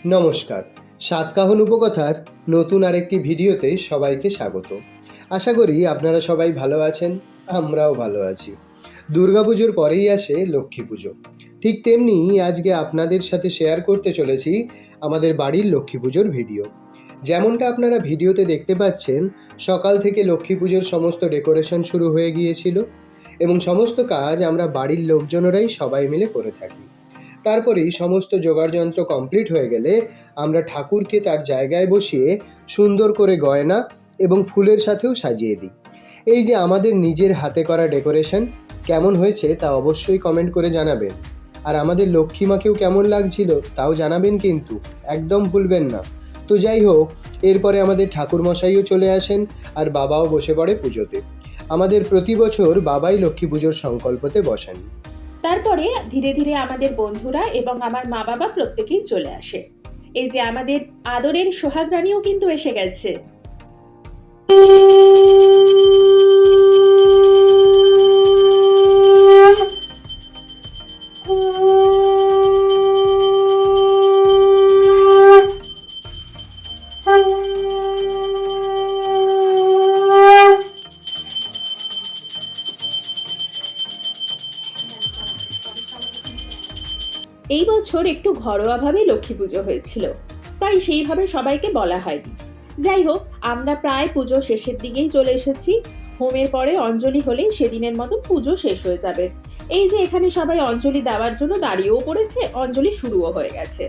নমস্কার, সাতকাহন উপকথার নতুন আরেকটি ভিডিওতে সবাইকে স্বাগত। আশা করি আপনারা সবাই ভালো আছেন, আমরাও ভালো আছি। দুর্গাপুজোর পরেই আসে লক্ষ্মী পুজো। ঠিক তেমনি আজকে আপনাদের সাথে শেয়ার করতে চলেছি আমাদের বাড়ির লক্ষ্মী পুজোর ভিডিও। যেমনটা আপনারা ভিডিওতে দেখতে পাচ্ছেন, সকাল থেকে লক্ষ্মী পুজোর সমস্ত ডেকোরেশন শুরু হয়ে গিয়েছিল এবং সমস্ত কাজ আমরা বাড়ির লোকজনেরাই সবাই মিলে করে থাকি। তারপরেই সমস্ত যোগাড়যন্ত্র কমপ্লিট হয়ে গেলে আমরা ঠাকুরকে তার জায়গায় বসিয়ে সুন্দর করে গয়না এবং ফুলের সাথেও সাজিয়ে দিই। এই যে আমাদের নিজের হাতে করা ডেকোরেশন কেমন হয়েছে তা অবশ্যই কমেন্ট করে জানাবেন। আর আমাদের লক্ষ্মী মাকেও কেমন লাগছিল তাও জানাবেন, কিন্তু একদম ভুলবেন না। তো যাই হোক, এরপরে আমাদের ঠাকুরমশাইও চলে আসেন আর বাবাও বসে পড়ে পুজোতে। আমাদের প্রতি বছর বাবাই লক্ষ্মী পুজোর সংকল্পতে বসেন। তারপরে ধীরে ধীরে আমাদের বন্ধুরা এবং আমার মা বাবা প্রত্যেকেই চলে আসে। এই যে আমাদের আদরের সোহাগ রানীও কিন্তু এসে গেছে। এই বছর একটু ঘরোয়াভাবে লক্ষ্মী পুজো হয়েছিল, তাই সেইভাবে সবাইকে বলা হয়নি। যাই হোক, আমরা প্রায় পুজো শেষের দিকেই চলে এসেছি। হোমের পরে অঞ্জলি হলেই সেদিনের মতো পুজো শেষ হয়ে যাবে। এই যে এখানে সবাই অঞ্জলি দেওয়ার জন্য দাঁড়িয়েও পড়েছে, অঞ্জলি শুরুও হয়ে গেছে।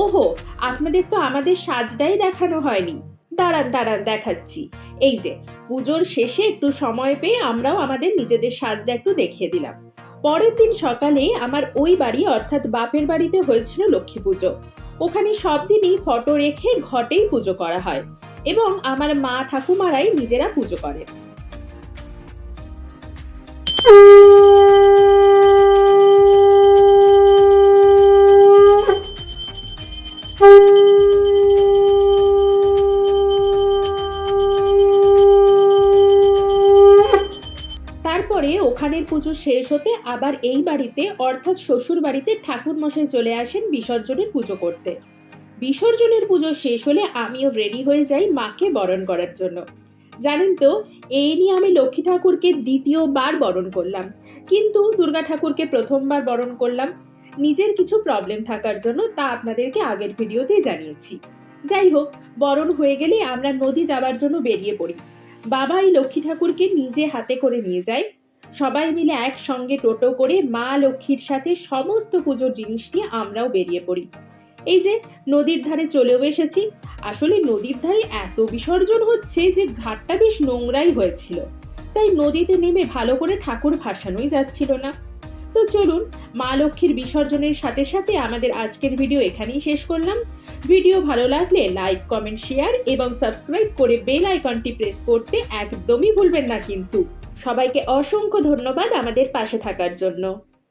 ওহো, আপনাদের তো আমাদের সাজটাই দেখানো হয়নি। দাঁড়ান দাঁড়ান, দেখাচ্ছি। এই যে পুজোর শেষে একটু সময় পেয়ে আমরাও আমাদের নিজেদের সাজটা একটু দেখিয়ে দিলাম। পরের দিন সকালে আমার ওই বাড়ি অর্থাৎ বাপের বাড়িতে হয়েছিল লক্ষ্মী পুজো। ওখানে সব দিনই ফটো রেখে ঘটেই পুজো করা হয় এবং আমার মা ঠাকুমারাই নিজেরা পুজো করে। তারপরে ওখানের পুজো শেষ হতে আবার এই বাড়িতে অর্থাৎ শ্বশুর বাড়িতে ঠাকুর মশাই চলে আসেন বিসর্জনের পুজো করতে। বিসর্জনের পুজো শেষ হলে আমিও রেডি হয়ে যাই মাকে বরণ করার জন্য। জানেন তো, এই নিয়ে আমি লক্ষ্মী ঠাকুরকে দ্বিতীয়বার বরণ করলাম, কিন্তু দুর্গা ঠাকুরকে প্রথমবার বরণ করলাম। নিজের কিছু প্রবলেম থাকার জন্য, তা আপনাদেরকে আগের ভিডিওতেই জানিয়েছি। যাই হোক, বরণ হয়ে গেলে আমরা নদী যাবার জন্য বেরিয়ে পড়ি। বাবা এই লক্ষ্মী ঠাকুরকে নিজে হাতে করে নিয়ে যায়। সবাই মিলে একসঙ্গে টোটো করে মা লক্ষ্মীর সাথে সমস্ত পুজোর জিনিস নিয়ে আমরাও বেরিয়ে পড়ি। এই যে নদীর ধারে চলেও এসেছি। আসলে নদীর ধারে এত বিসর্জন হচ্ছে যে ঘাটটা বেশ নোংরাই হয়েছিল, তাই নদীতে নেমে ভালো করে ঠাকুর ভাসানোই যাচ্ছিল না। তো চলুন, মা লক্ষ্মীর বিসর্জনের সাথে সাথে আমাদের আজকের ভিডিও এখানেই শেষ করলাম। ভিডিও ভালো লাগলে লাইক, কমেন্ট, শেয়ার এবং সাবস্ক্রাইব করে বেল আইকনটি প্রেস করতে একদমই ভুলবেন না কিন্তু। সবাইকে অসংখ্য ধন্যবাদ আমাদের পাশে থাকার জন্য।